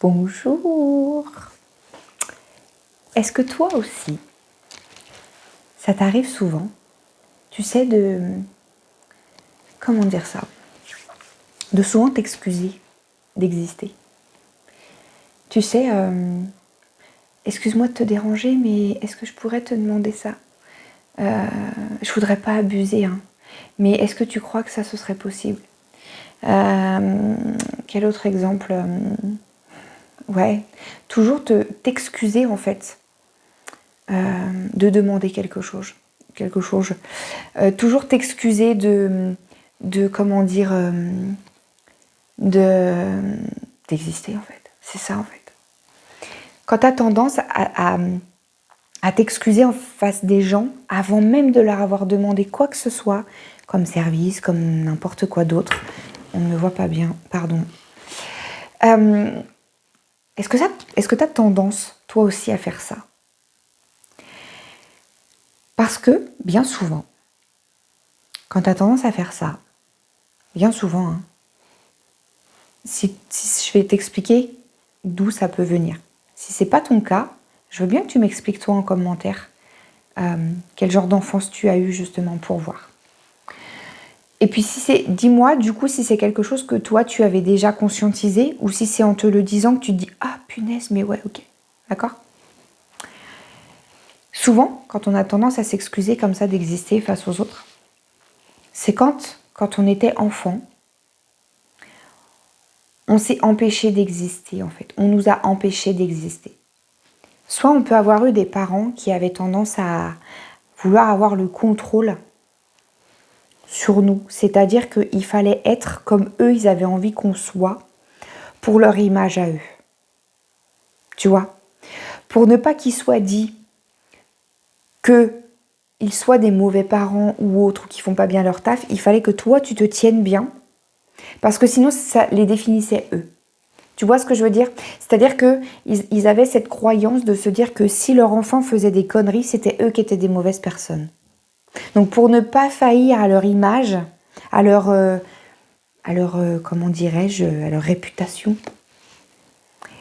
Bonjour. Est-ce que toi aussi, ça t'arrive souvent, tu sais, comment dire ça, de souvent t'excuser d'exister. Tu sais, excuse-moi de te déranger, mais est-ce que je pourrais te demander ça? Je voudrais pas abuser, hein, mais est-ce que tu crois que ça, ce serait possible? Quel autre exemple? Ouais, toujours t'excuser en fait. De demander quelque chose. Toujours t'excuser de comment dire, d'exister en fait. C'est ça en fait. Quand tu as tendance à t'excuser en face des gens avant même de leur avoir demandé quoi que ce soit, comme service, comme n'importe quoi d'autre, on ne me voit pas bien, pardon. Est-ce que tu as tendance, toi aussi, à faire ça? Parce que, bien souvent, quand tu as tendance à faire ça, bien souvent, hein, si je vais t'expliquer d'où ça peut venir. Si c'est pas ton cas, je veux bien que tu m'expliques toi en commentaire quel genre d'enfance tu as eu justement pour voir. Et puis dis-moi du coup si c'est quelque chose que toi tu avais déjà conscientisé ou si c'est en te le disant que tu te dis ah punaise mais ouais ok, d'accord. Souvent quand on a tendance à s'excuser comme ça d'exister face aux autres, c'est quand on était enfant, on s'est empêché d'exister en fait, on nous a empêché d'exister. Soit on peut avoir eu des parents qui avaient tendance à vouloir avoir le contrôle sur nous. C'est-à-dire qu'il fallait être comme eux, ils avaient envie qu'on soit pour leur image à eux. Tu vois? Pour ne pas qu'il soit dit qu'ils soient des mauvais parents ou autres, ou qui font pas bien leur taf, il fallait que toi, tu te tiennes bien. Parce que sinon, ça les définissait eux. Tu vois ce que je veux dire? C'est-à-dire qu'ils avaient cette croyance de se dire que si leur enfant faisait des conneries, c'était eux qui étaient des mauvaises personnes. Donc pour ne pas faillir à leur image, à leur comment dirais-je, à leur réputation,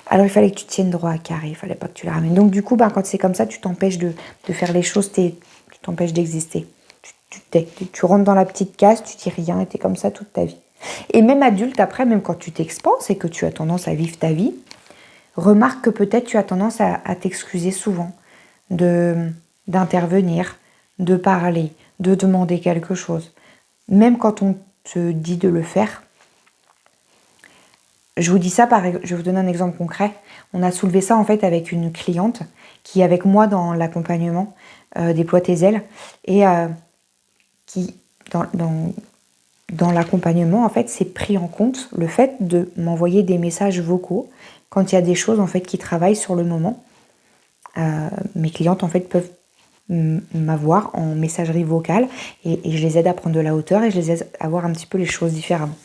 alors il fallait que tu tiennes droit à carré, il fallait pas que tu la ramènes. Donc du coup, quand c'est comme ça, tu t'empêches de faire les choses, tu t'empêches d'exister. Tu rentres dans la petite case, tu dis rien et tu es comme ça toute ta vie. Et même adulte, après, même quand tu t'expanses et que tu as tendance à vivre ta vie, remarque que peut-être tu as tendance à t'excuser souvent d'intervenir, de parler, de demander quelque chose. Même quand on te dit de le faire. Je vous dis ça, je vais vous donner un exemple concret. On a soulevé ça en fait avec une cliente qui est avec moi dans l'accompagnement Déploie tes ailes et qui, dans l'accompagnement, en fait, s'est pris en compte le fait de m'envoyer des messages vocaux quand il y a des choses en fait qui travaillent sur le moment. Mes clientes en fait peuvent m'avoir en messagerie vocale et je les aide à prendre de la hauteur et je les aide à voir un petit peu les choses différemment.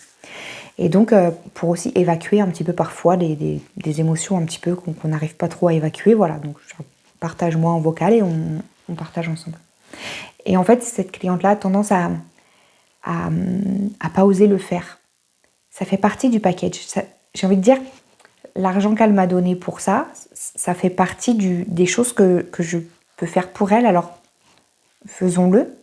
Et donc, pour aussi évacuer un petit peu parfois des émotions un petit peu qu'on n'arrive pas trop à évacuer, voilà. Donc, je partage moi en vocal et on partage ensemble. Et en fait, cette cliente-là a tendance à pas oser le faire. Ça fait partie du package. J'ai envie de dire, l'argent qu'elle m'a donné pour ça, ça fait partie des choses que je peux faire pour elle. Alors, faisons-le.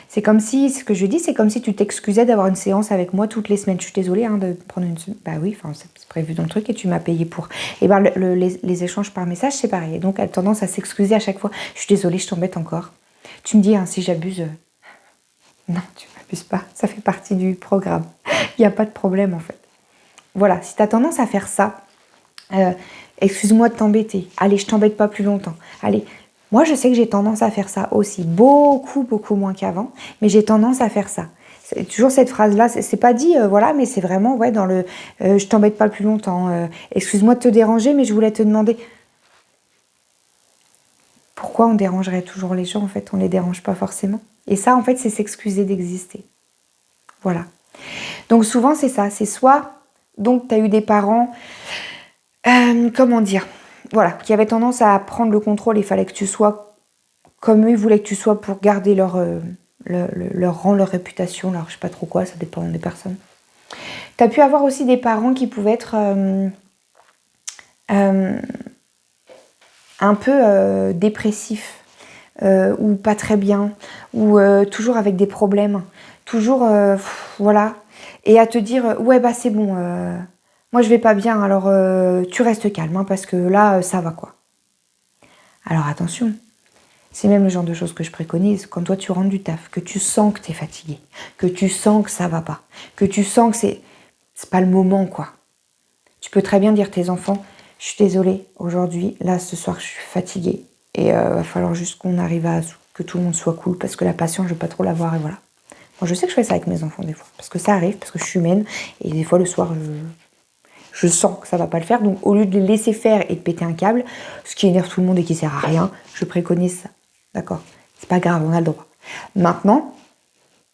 C'est comme si, ce que je dis, c'est comme si tu t'excusais d'avoir une séance avec moi toutes les semaines. Je suis désolée de prendre une... Bah oui, c'est prévu dans le truc et tu m'as payé pour... Et les échanges par message, c'est pareil. Et donc, elle a tendance à s'excuser à chaque fois. Je suis désolée, je t'embête encore. Tu me dis, si j'abuse... Non, tu m'abuses pas. Ça fait partie du programme. Il n'y a pas de problème, en fait. Voilà, si tu as tendance à faire ça, excuse-moi de t'embêter. Allez, je t'embête pas plus longtemps. Allez... Moi, je sais que j'ai tendance à faire ça aussi, beaucoup moins qu'avant, mais j'ai tendance à faire ça. C'est toujours cette phrase-là, c'est pas dit, voilà, mais c'est vraiment, dans le « je t'embête pas plus longtemps, excuse-moi de te déranger, mais je voulais te demander... » Pourquoi on dérangerait toujours les gens, en fait, on les dérange pas forcément. Et ça, en fait, c'est s'excuser d'exister. Voilà. Donc souvent, c'est ça, c'est soit, donc, tu as eu des parents, comment dire, voilà, qui avaient tendance à prendre le contrôle, il fallait que tu sois comme eux, ils voulaient que tu sois pour garder leur rang, leur réputation, alors je sais pas trop quoi, ça dépend des personnes. Tu as pu avoir aussi des parents qui pouvaient être un peu dépressif, ou pas très bien, ou toujours avec des problèmes, toujours, voilà, et à te dire, ouais, bah c'est bon, moi je vais pas bien, alors tu restes calme, hein, parce que là, ça va quoi. Alors attention, c'est même le genre de choses que je préconise quand toi tu rentres du taf, que tu sens que tu es fatigué, que tu sens que ça va pas, que tu sens que c'est pas le moment quoi. Tu peux très bien dire à tes enfants, je suis désolée, aujourd'hui, là ce soir je suis fatiguée et va falloir juste qu'on arrive à que tout le monde soit cool parce que la patience je veux pas trop l'avoir et voilà. Moi je sais que je fais ça avec mes enfants des fois, parce que ça arrive, parce que je suis humaine et des fois le soir je sens que ça va pas le faire, donc au lieu de les laisser faire et de péter un câble, ce qui énerve tout le monde et qui sert à rien, je préconise ça. D'accord? C'est pas grave, on a le droit. Maintenant,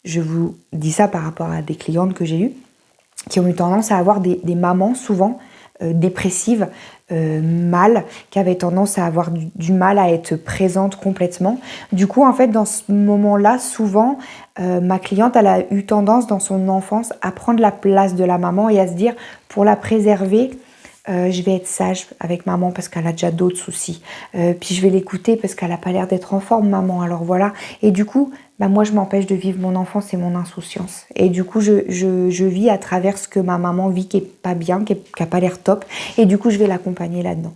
je vous dis ça par rapport à des clientes que j'ai eues, qui ont eu tendance à avoir des mamans souvent dépressives, mal, qui avaient tendance à avoir du mal à être présentes complètement. Du coup, en fait, dans ce moment-là, souvent, ma cliente, elle a eu tendance dans son enfance à prendre la place de la maman et à se dire, pour la préserver, je vais être sage avec maman parce qu'elle a déjà d'autres soucis. Puis je vais l'écouter parce qu'elle n'a pas l'air d'être en forme, maman. Alors voilà. Et du coup, bah moi, je m'empêche de vivre mon enfance et mon insouciance. Et du coup, je vis à travers ce que ma maman vit qui n'est pas bien, qui n'a pas l'air top. Et du coup, je vais l'accompagner là-dedans.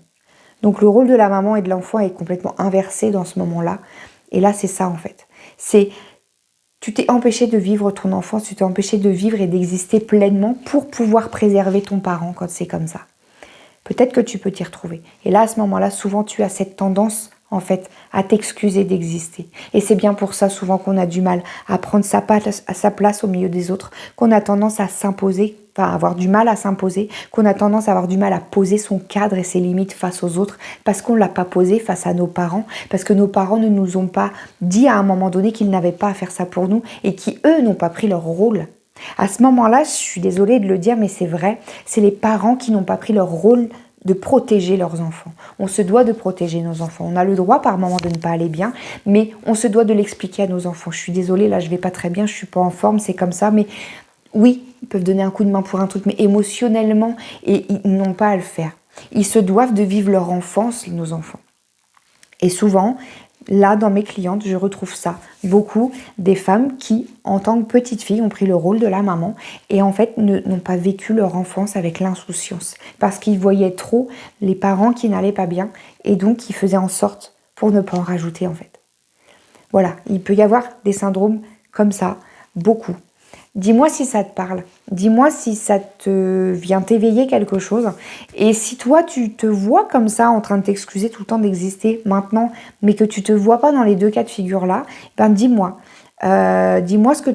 Donc le rôle de la maman et de l'enfant est complètement inversé dans ce moment-là. Et là, c'est ça en fait. C'est tu t'es empêché de vivre ton enfance, tu t'es empêché de vivre et d'exister pleinement pour pouvoir préserver ton parent quand c'est comme ça. Peut-être que tu peux t'y retrouver. Et là, à ce moment-là, souvent, tu as cette tendance, en fait, à t'excuser d'exister. Et c'est bien pour ça, souvent, qu'on a du mal à prendre sa place au milieu des autres, qu'on a tendance à s'imposer, enfin, avoir du mal à s'imposer, qu'on a tendance à avoir du mal à poser son cadre et ses limites face aux autres, parce qu'on ne l'a pas posé face à nos parents, parce que nos parents ne nous ont pas dit à un moment donné qu'ils n'avaient pas à faire ça pour nous, et qui, eux, n'ont pas pris leur rôle. À ce moment-là, je suis désolée de le dire, mais c'est vrai, c'est les parents qui n'ont pas pris leur rôle de protéger leurs enfants. On se doit de protéger nos enfants. On a le droit par moment de ne pas aller bien, mais on se doit de l'expliquer à nos enfants. Je suis désolée, là je vais pas très bien, je suis pas en forme, c'est comme ça, mais oui, ils peuvent donner un coup de main pour un truc, mais émotionnellement, et ils n'ont pas à le faire. Ils se doivent de vivre leur enfance, nos enfants. Et souvent, là, dans mes clientes, je retrouve ça. Beaucoup des femmes qui, en tant que petite fille, ont pris le rôle de la maman et en fait n'ont pas vécu leur enfance avec l'insouciance. Parce qu'ils voyaient trop les parents qui n'allaient pas bien et donc ils faisaient en sorte pour ne pas en rajouter en fait. Voilà, il peut y avoir des syndromes comme ça, beaucoup. Dis-moi si ça te parle. Dis-moi si ça te vient t'éveiller quelque chose. Et si toi, tu te vois comme ça, en train de t'excuser tout le temps d'exister maintenant, mais que tu te vois pas dans les deux cas de figure-là, ben dis-moi. Dis-moi ce que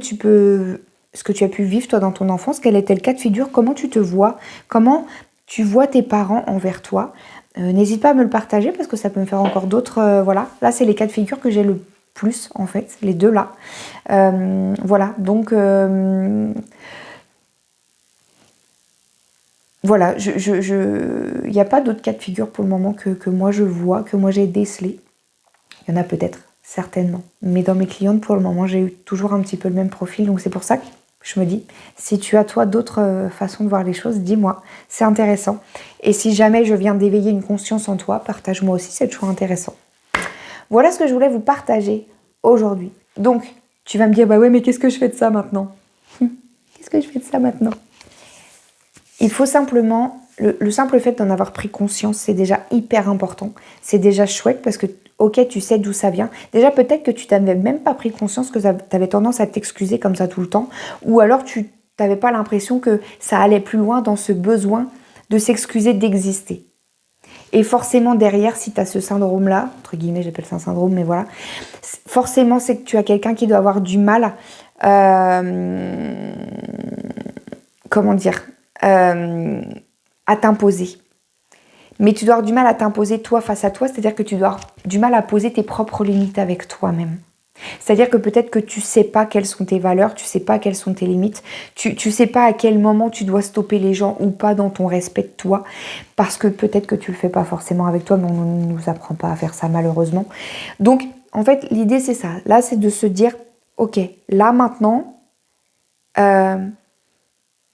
tu as pu vivre toi dans ton enfance. Quel était le cas de figure? Comment tu te vois? Comment tu vois tes parents envers toi? N'hésite pas à me le partager parce que ça peut me faire encore d'autres. Voilà, là, c'est les cas de figure que j'ai le plus, en fait, les deux là. Voilà, donc voilà, il n'y a pas d'autres cas de figure pour le moment que moi je vois, que moi j'ai décelé. Il y en a peut-être, certainement. Mais dans mes clientes, pour le moment, j'ai eu toujours un petit peu le même profil. Donc c'est pour ça que je me dis, si tu as toi d'autres façons de voir les choses, dis-moi, c'est intéressant. Et si jamais je viens d'éveiller une conscience en toi, partage-moi aussi, c'est toujours intéressant. Voilà ce que je voulais vous partager aujourd'hui. Donc, tu vas me dire, bah ouais, mais qu'est-ce que je fais de ça maintenant? Qu'est-ce que je fais de ça maintenant? Il faut simplement, le simple fait d'en avoir pris conscience, c'est déjà hyper important. C'est déjà chouette parce que, ok, tu sais d'où ça vient. Déjà, peut-être que tu n'avais même pas pris conscience que tu avais tendance à t'excuser comme ça tout le temps. Ou alors, tu n'avais pas l'impression que ça allait plus loin dans ce besoin de s'excuser d'exister. Et forcément, derrière, si tu as ce syndrome-là, entre guillemets, j'appelle ça un syndrome, mais voilà, forcément, c'est que tu as quelqu'un qui doit avoir du mal, comment dire, à t'imposer. Mais tu dois avoir du mal à t'imposer toi face à toi, c'est-à-dire que tu dois avoir du mal à poser tes propres limites avec toi-même. C'est-à-dire que peut-être que tu sais pas quelles sont tes valeurs, tu sais pas quelles sont tes limites, tu sais pas à quel moment tu dois stopper les gens ou pas dans ton respect de toi, parce que peut-être que tu le fais pas forcément avec toi, mais on ne nous apprend pas à faire ça malheureusement. Donc, en fait, l'idée c'est ça. Là, c'est de se dire, ok, là maintenant,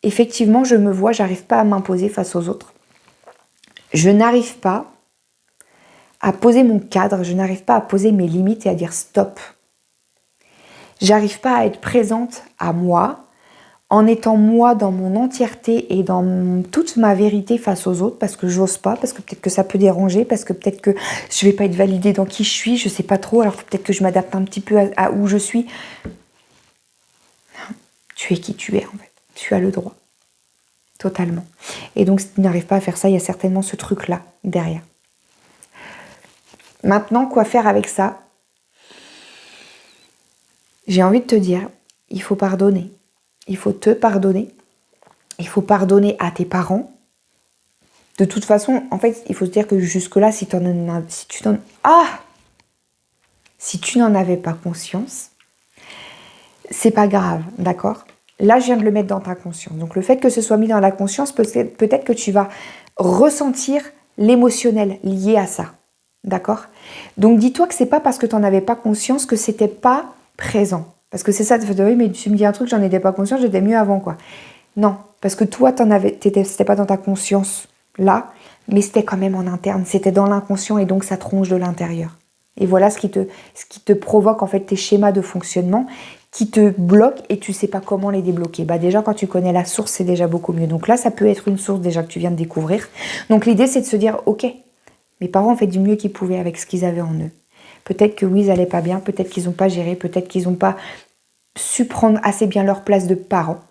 effectivement, je me vois, j'arrive pas à m'imposer face aux autres. Je n'arrive pas à poser mon cadre, je n'arrive pas à poser mes limites et à dire stop. J'arrive pas à être présente à moi, en étant moi dans mon entièreté et dans toute ma vérité face aux autres, parce que j'ose pas, parce que peut-être que ça peut déranger, parce que peut-être que je vais pas être validée dans qui je suis, je sais pas trop, alors peut-être que je m'adapte un petit peu à où je suis. Tu es qui tu es en fait, tu as le droit, totalement. Et donc si tu n'arrives pas à faire ça, il y a certainement ce truc-là derrière. Maintenant, quoi faire avec ça? J'ai envie de te dire, il faut pardonner. Il faut te pardonner. Il faut pardonner à tes parents. De toute façon, en fait, il faut se dire que jusque-là, si tu n'en avais pas conscience, c'est pas grave, d'accord? Là, je viens de le mettre dans ta conscience. Donc, le fait que ce soit mis dans la conscience, peut-être que tu vas ressentir l'émotionnel lié à ça, d'accord? Donc, dis-toi que c'est pas parce que tu n'en avais pas conscience que c'était pas présent. Parce que c'est ça, tu fais, oui, mais tu me dis un truc, j'en étais pas consciente, j'étais mieux avant, quoi. Non, parce que toi, c'était pas dans ta conscience là, mais c'était quand même en interne, c'était dans l'inconscient et donc ça tronche de l'intérieur. Et voilà ce qui te provoque en fait tes schémas de fonctionnement qui te bloquent et tu sais pas comment les débloquer. Bah déjà quand tu connais la source, c'est déjà beaucoup mieux. Donc là, ça peut être une source déjà que tu viens de découvrir. Donc l'idée c'est de se dire OK, mes parents ont fait du mieux qu'ils pouvaient avec ce qu'ils avaient en eux. Peut-être que oui, ils allaient pas bien, peut-être qu'ils n'ont pas géré, peut-être qu'ils n'ont pas su prendre assez bien leur place de parents.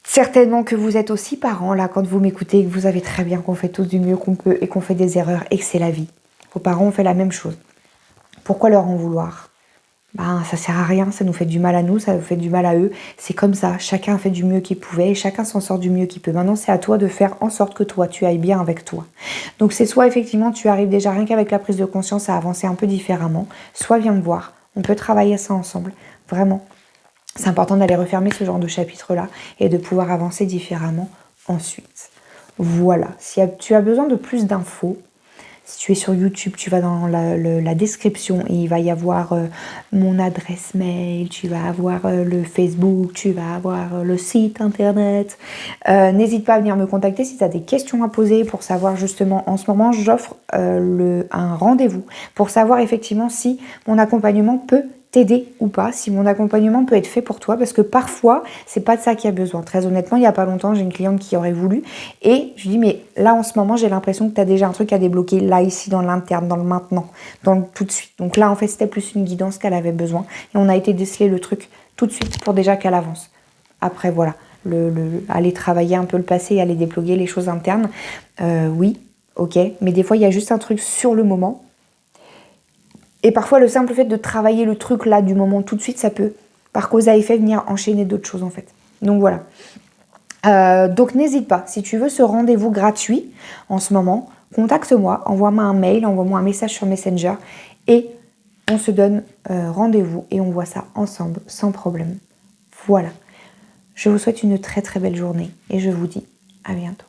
Certainement que vous êtes aussi parents, là, quand vous m'écoutez, et que vous savez très bien qu'on fait tous du mieux qu'on peut et qu'on fait des erreurs et que c'est la vie. Vos parents ont fait la même chose. Pourquoi leur en vouloir? Ça sert à rien, ça nous fait du mal à nous, ça nous fait du mal à eux. C'est comme ça, chacun a fait du mieux qu'il pouvait et chacun s'en sort du mieux qu'il peut. Maintenant, c'est à toi de faire en sorte que toi, tu ailles bien avec toi. Donc, c'est soit effectivement, tu arrives déjà rien qu'avec la prise de conscience à avancer un peu différemment, soit viens me voir, on peut travailler ça ensemble, vraiment. C'est important d'aller refermer ce genre de chapitre-là et de pouvoir avancer différemment ensuite. Voilà, si tu as besoin de plus d'infos, si tu es sur YouTube, tu vas dans la description et il va y avoir mon adresse mail, tu vas avoir le Facebook, tu vas avoir le site internet. N'hésite pas à venir me contacter si tu as des questions à poser pour savoir justement, en ce moment, j'offre un rendez-vous pour savoir effectivement si mon accompagnement peut t'aider ou pas, si mon accompagnement peut être fait pour toi, parce que parfois, c'est pas de ça qu'il y a besoin. Très honnêtement, il n'y a pas longtemps, j'ai une cliente qui aurait voulu, et je lui dis, mais là, en ce moment, j'ai l'impression que tu as déjà un truc à débloquer, là, ici, dans l'interne, dans le maintenant, dans le tout de suite. Donc là, en fait, c'était plus une guidance qu'elle avait besoin, et on a été déceler le truc tout de suite pour déjà qu'elle avance. Après, voilà, aller travailler un peu le passé, aller débloquer les choses internes, oui, ok, mais des fois, il y a juste un truc sur le moment. Et parfois, le simple fait de travailler le truc là du moment tout de suite, ça peut, par cause à effet, venir enchaîner d'autres choses en fait. Donc voilà. Donc n'hésite pas, si tu veux ce rendez-vous gratuit en ce moment, contacte-moi, envoie-moi un mail, envoie-moi un message sur Messenger et on se donne rendez-vous et on voit ça ensemble sans problème. Voilà. Je vous souhaite une très très belle journée et je vous dis à bientôt.